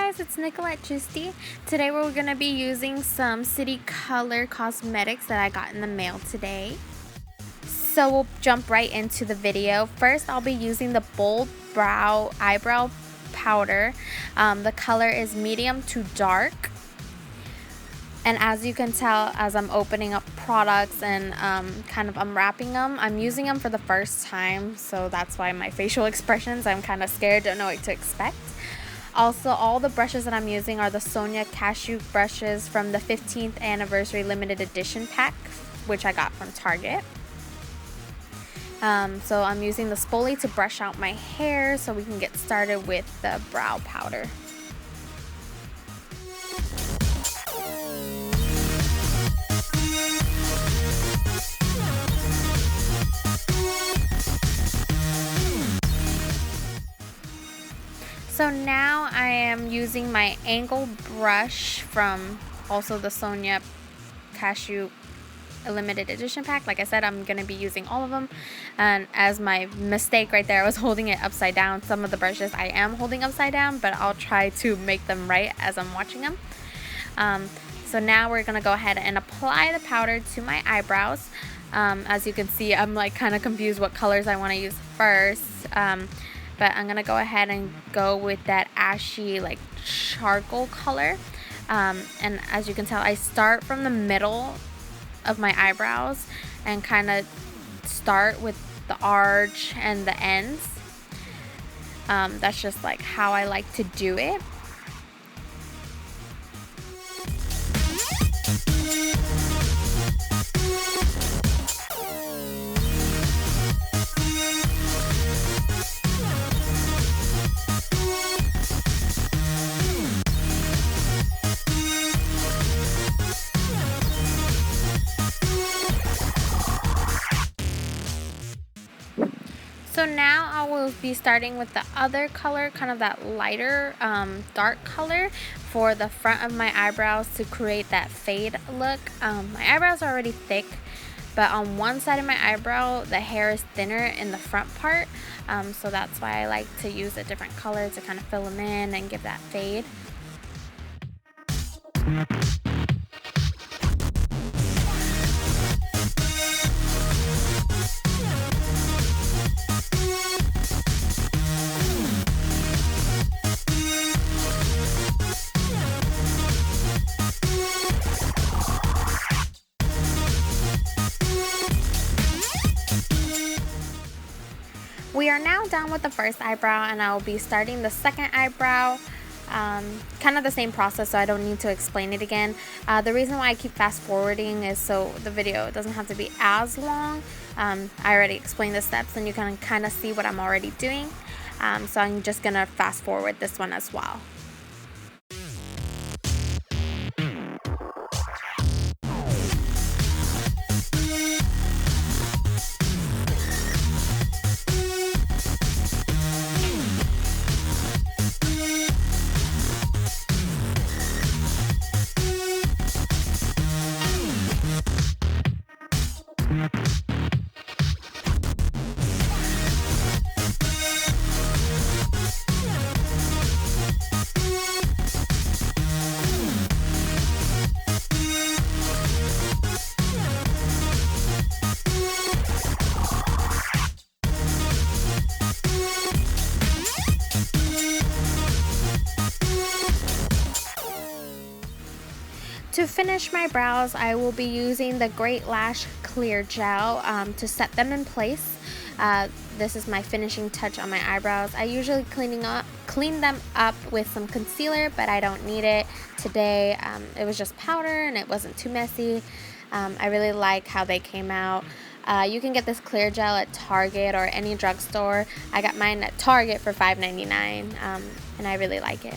guys, it's Nicolette Giusti. Today we're going to be using some City Color cosmetics that I got in the mail today. So we'll jump right into the video. First, I'll be using the Bold Brow Eyebrow Powder. The color is medium to dark. And as you can tell, as I'm opening up products and kind of unwrapping them, I'm using them for the first time. So that's why my facial expressions, I'm kind of scared, don't know what to expect. Also, all the brushes that I'm using are the Sonia Kashuk brushes from the 15th anniversary limited edition pack, which I got from Target. So I'm using the spoolie to brush out my hair so we can get started with the brow powder. So now I am using my angle brush from also the Sonia Kashuk limited edition pack. Like I said, I'm going to be using all of them. And as my mistake right there, I was holding it upside down. Some of the brushes I am holding upside down, but I'll try to make them right as I'm watching them. So now we're going to go ahead and apply the powder to my eyebrows. As you can see, I'm like kind of confused what colors I want to use first. But I'm going to go ahead and go with that ashy like charcoal color. And as you can tell, I start from the middle of my eyebrows and kind of start with the arch and the ends. That's just like how I like to do it. So now I will be starting with the other color, kind of that lighter dark color for the front of my eyebrows to create that fade look. My eyebrows are already thick, but on one side of my eyebrow the hair is thinner in the front part, so that's why I like to use a different color to kind of fill them in and give that fade. We are now done with the first eyebrow, and I will be starting the second eyebrow. Kind of the same process, so I don't need to explain it again. The reason why I keep fast forwarding is so the video doesn't have to be as long. I already explained the steps and you can kind of see what I'm already doing. So I'm just gonna fast forward this one as well. To finish my brows, I will be using the Great Lash Clear Gel to set them in place. This is my finishing touch on my eyebrows. I usually clean them up with some concealer, but I don't need it today. It was just powder and it wasn't too messy. I really like how they came out. You can get this clear gel at Target or any drugstore. I got mine at Target for $5.99, and I really like it.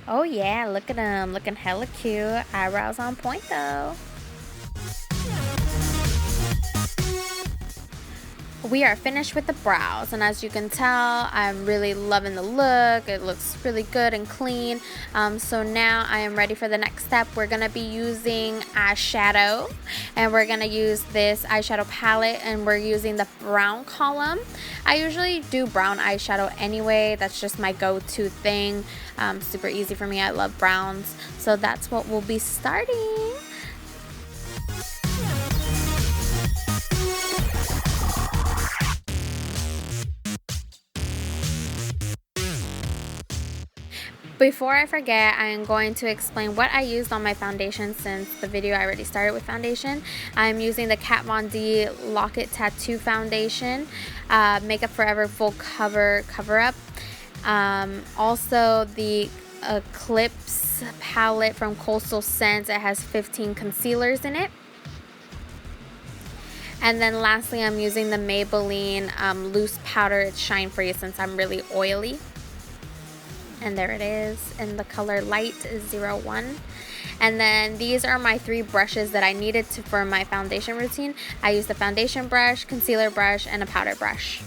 Oh yeah, look at them, looking hella cute. Eyebrows on point though. we are finished with the brows, and as you can tell, I'm really loving the look. It looks really good and clean. So now I am ready for the next step. We're gonna be using eyeshadow, and we're gonna use this eyeshadow palette, and we're using the brown column. I usually do brown eyeshadow anyway. That's just my go-to thing. Super easy for me. I love browns, so that's what we'll be starting. Before I forget, I am going to explain what I used on my foundation since the video I already started with foundation. I'm using the Kat Von D Lock-It Tattoo Foundation, Makeup Forever Full Cover-Up. Also the Eclipse palette from Coastal Scents. It has 15 concealers in it. And then lastly, I'm using the Maybelline loose powder. It's shine free since I'm really oily. And there it is in the color light 01. And then these are my 3 brushes that I needed for my foundation routine. I used a foundation brush, concealer brush, and a powder brush.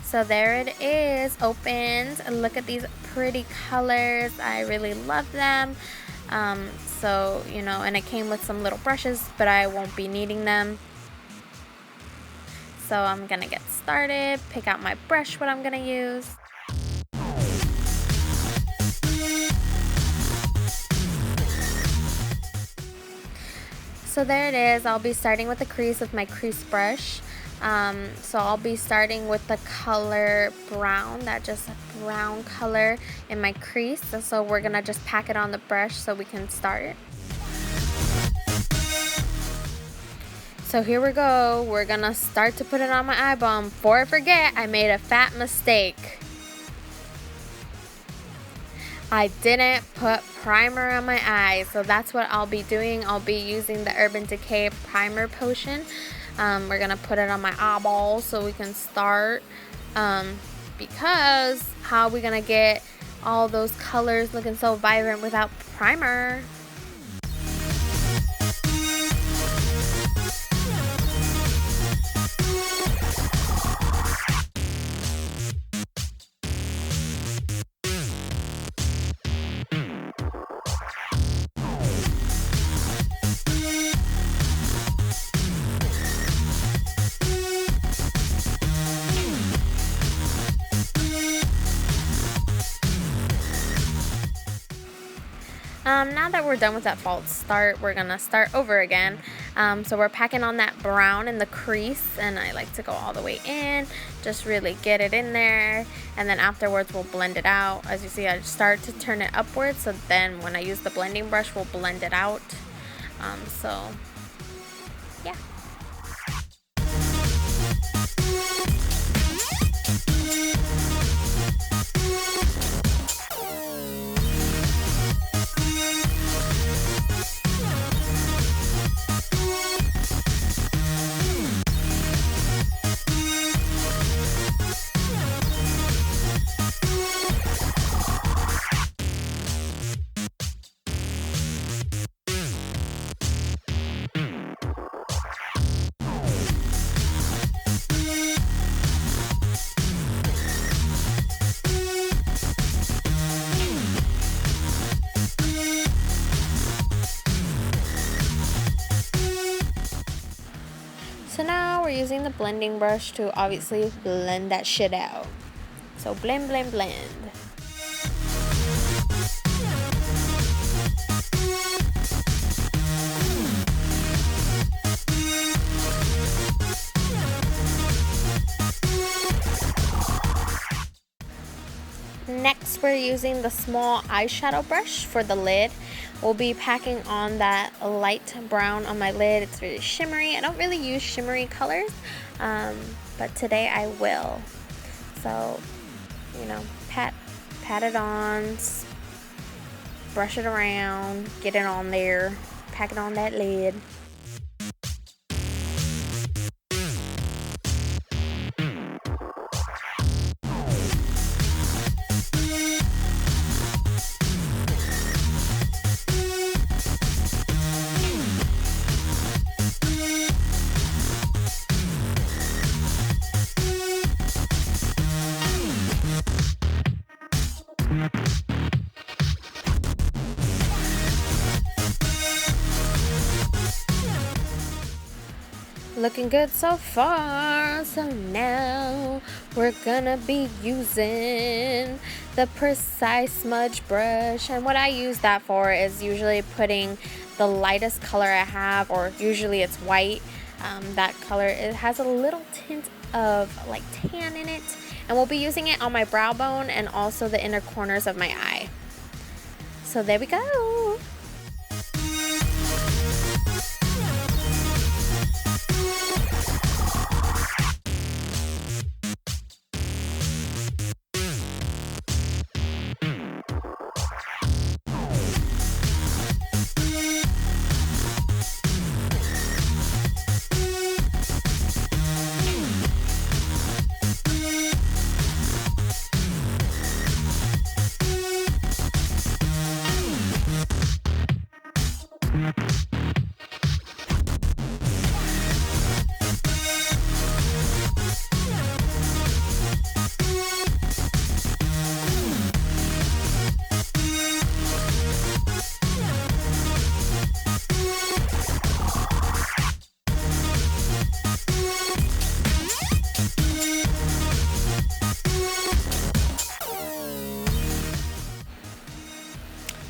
So there it is, opened. Look at these pretty colors. I really love them. So, you know, and it came with some little brushes, but I won't be needing them. So I'm gonna get started, pick out my brush, what I'm gonna use. So there it is. I'll be starting with the crease with my crease brush. So I'll be starting with the color brown, that just brown color in my crease. So we're gonna just pack it on the brush so we can start. So here we go. We're gonna start to put it on my eyeball. Before I forget, I made a fat mistake. I didn't put primer on my eyes, so that's what I'll be doing. I'll be using the Urban Decay primer potion. We're gonna put it on my eyeball so we can start, because how are we gonna get all those colors looking so vibrant without primer? Now that we're done with that false start, we're gonna start over again. So we're packing on that brown in the crease, and I like to go all the way in, just really get it in there, and then afterwards we'll blend it out. As you see, I start to turn it upwards, so then when I use the blending brush, we'll blend it out. So yeah. So now we're using the blending brush to obviously blend that shit out. So blend, blend, blend. Next, we're using the small eyeshadow brush for the lid. We'll be packing on that light brown on my lid. It's really shimmery. I don't really use shimmery colors, but today I will. So, you know, pat it on, brush it around, get it on there, pack it on that lid. Looking good so far. So now we're gonna be using the Precise Smudge brush, and what I use that for is usually putting the lightest color I have, or usually it's white. That color, it has a little tint of like tan in it, and we'll be using it on my brow bone and also the inner corners of my eye. So there we go.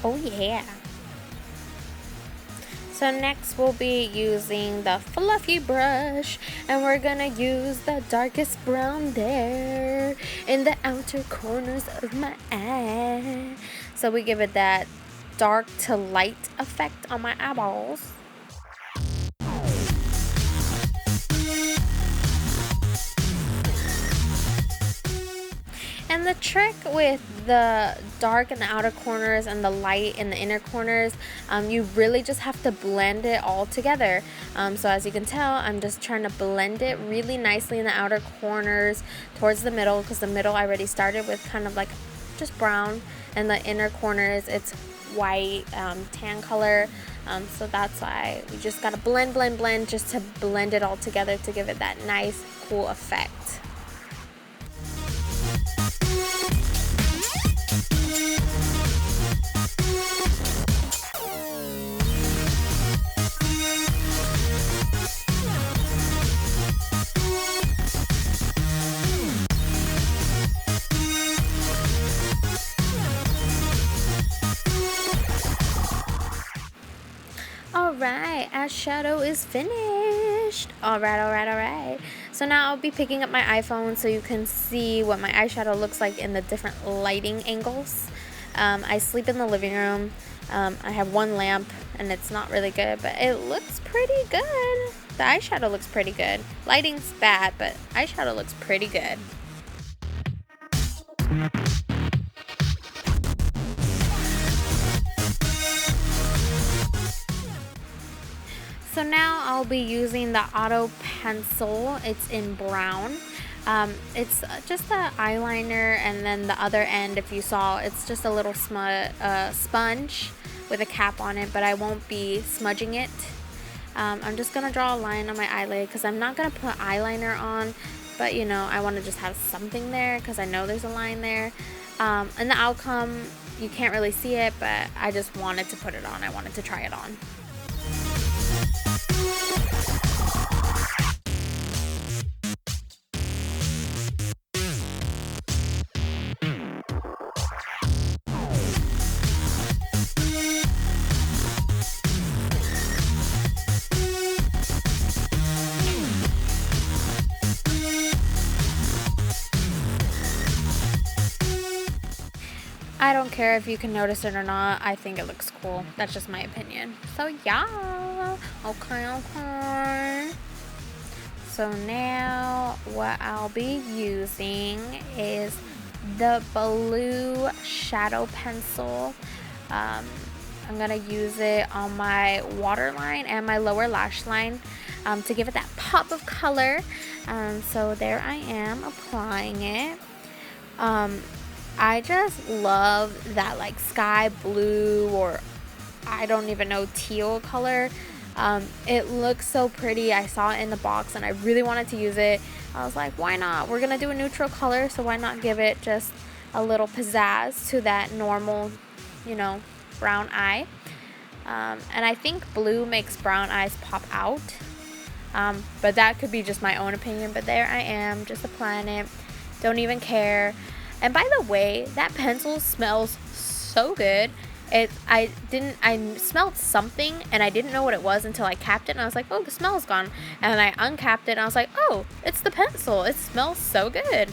Oh yeah. So next we'll be using the fluffy brush, and we're gonna use the darkest brown there in the outer corners of my eye. So we give it that dark to light effect on my eyeballs. And the trick with the dark in the outer corners and the light in the inner corners, you really just have to blend it all together. So as you can tell, I'm just trying to blend it really nicely in the outer corners towards the middle, because the middle I already started with kind of like just brown, and the inner corners it's white, tan color. So that's why we just gotta blend just to blend it all together to give it that nice cool effect. Alright, eyeshadow is finished. Alright. So now I'll be picking up my iPhone so you can see what my eyeshadow looks like in the different lighting angles. I sleep in the living room. I have one lamp and it's not really good, but it looks pretty good. The eyeshadow looks pretty good. Lighting's bad, but eyeshadow looks pretty good. So now I'll be using the Auto Pencil. It's in brown. It's just an eyeliner, and then the other end, if you saw, it's just a little sponge with a cap on it, but I won't be smudging it. I'm just going to draw a line on my eyelid because I'm not going to put eyeliner on, but you know, I want to just have something there because I know there's a line there. And the outcome, you can't really see it, but I just wanted to put it on. I wanted to try it on. I don't care if you can notice it or not. I think it looks cool. That's just my opinion. So yeah. Okay. So now what I'll be using is the blue shadow pencil. I'm gonna use it on my waterline and my lower lash line to give it that pop of color. So there I am applying it. I just love that like sky blue, or I don't even know, teal color. It looks so pretty. I saw it in the box and I really wanted to use it. I was like, why not? We're gonna do a neutral color, so why not give it just a little pizzazz to that normal, you know, brown eye. And I think blue makes brown eyes pop out. But that could be just my own opinion. But there I am, just applying it. Don't even care. And by the way, that pencil smells so good. I smelled something and I didn't know what it was until I capped it, and I was like, oh, the smell is gone. And I uncapped it and I was like, oh, it's the pencil. It smells so good.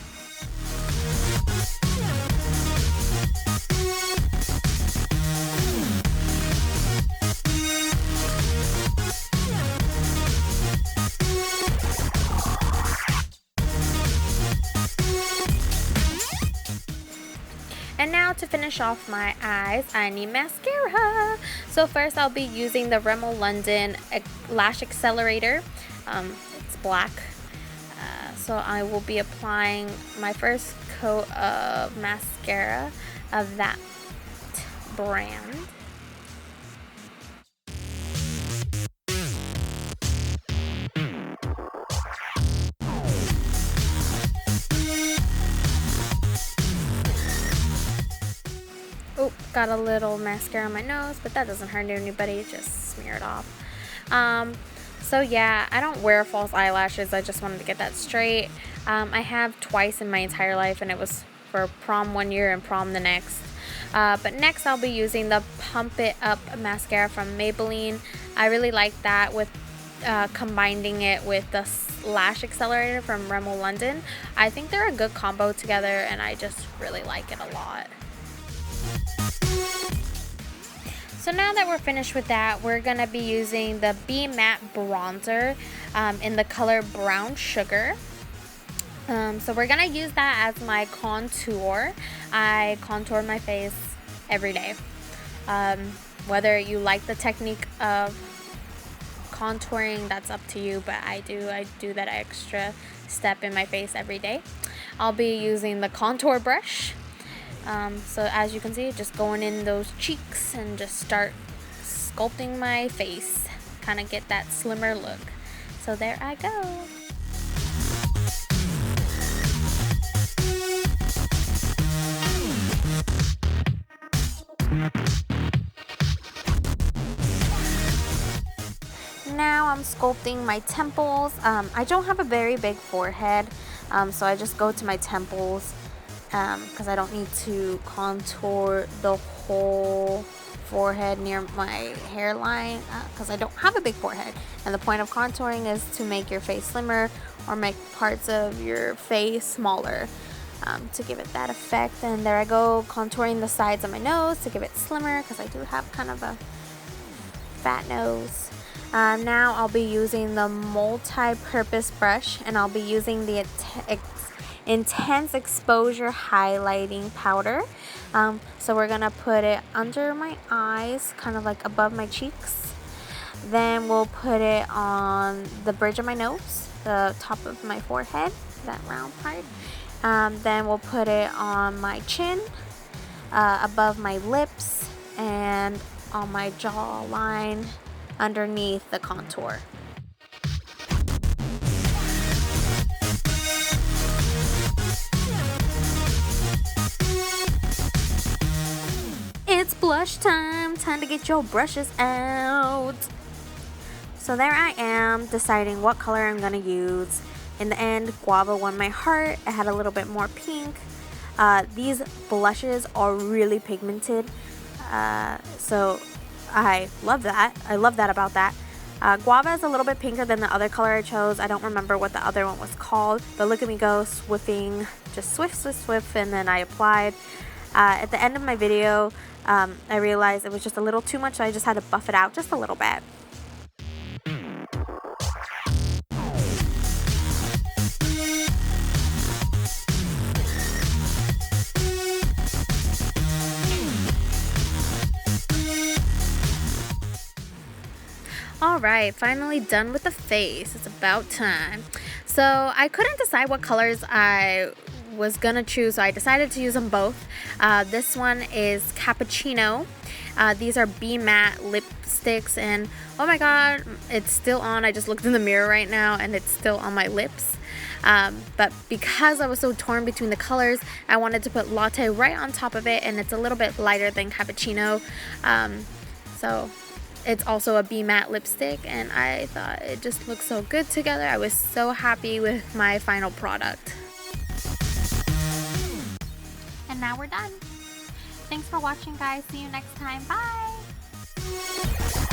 And now to finish off my eyes, I need mascara. So first I'll be using the Rimmel London lash accelerator. It's black. So I will be applying my first coat of mascara of that brand. Oh, got a little mascara on my nose, but that doesn't hurt anybody, just smear it off. So yeah, I don't wear false eyelashes. I just wanted to get that straight. I have twice in my entire life, and it was for prom one year and prom the next. But next I'll be using the Pump It Up mascara from Maybelline. I really like that with combining it with the lash accelerator from Rimmel London. I think they're a good combo together, and I just really like it a lot. So now that we're finished with that, we're going to be using the Be Matte Bronzer in the color Brown Sugar. So we're going to use that as my contour. I contour my face every day. Whether you like the technique of contouring, that's up to you, but I do that extra step in my face every day. I'll be using the contour brush. So as you can see, just going in those cheeks and just start sculpting my face, kind of get that slimmer look. So there I go. Now I'm sculpting my temples. I don't have a very big forehead, so I just go to my temples. Because I don't need to contour the whole forehead near my hairline, because I don't have a big forehead, and the point of contouring is to make your face slimmer or make parts of your face smaller, to give it that effect. And there I go, contouring the sides of my nose to give it slimmer, because I do have kind of a fat nose. Now I'll be using the multi-purpose brush, and I'll be using the Intense Exposure Highlighting Powder. So we're gonna put it under my eyes, kind of like above my cheeks. Then we'll put it on the bridge of my nose, the top of my forehead, that round part. Then we'll put it on my chin, above my lips, and on my jawline underneath the contour. It's blush time to get your brushes out. So there I am, deciding what color I'm going to use. In the end, Guava won my heart. I had a little bit more pink. These blushes are really pigmented, so I love that. I love that about that. Guava is a little bit pinker than the other color I chose. I don't remember what the other one was called, but look at me go, swiffing, just swift, and then I applied. At the end of my video, I realized it was just a little too much, so I just had to buff it out just a little bit. Alright, finally done with the face. It's about time. So I couldn't decide what colors I was gonna choose, so I decided to use them both. This one is Cappuccino. These are Be Matte lipsticks, and oh my god, it's still on. I just looked in the mirror right now and it's still on my lips. But because I was so torn between the colors, I wanted to put Latte right on top of it, and it's a little bit lighter than Cappuccino. So It's also a Be Matte lipstick, and I thought it just looked so good together. I was so happy with my final product. And now we're done. Thanks for watching, guys. See you next time. Bye!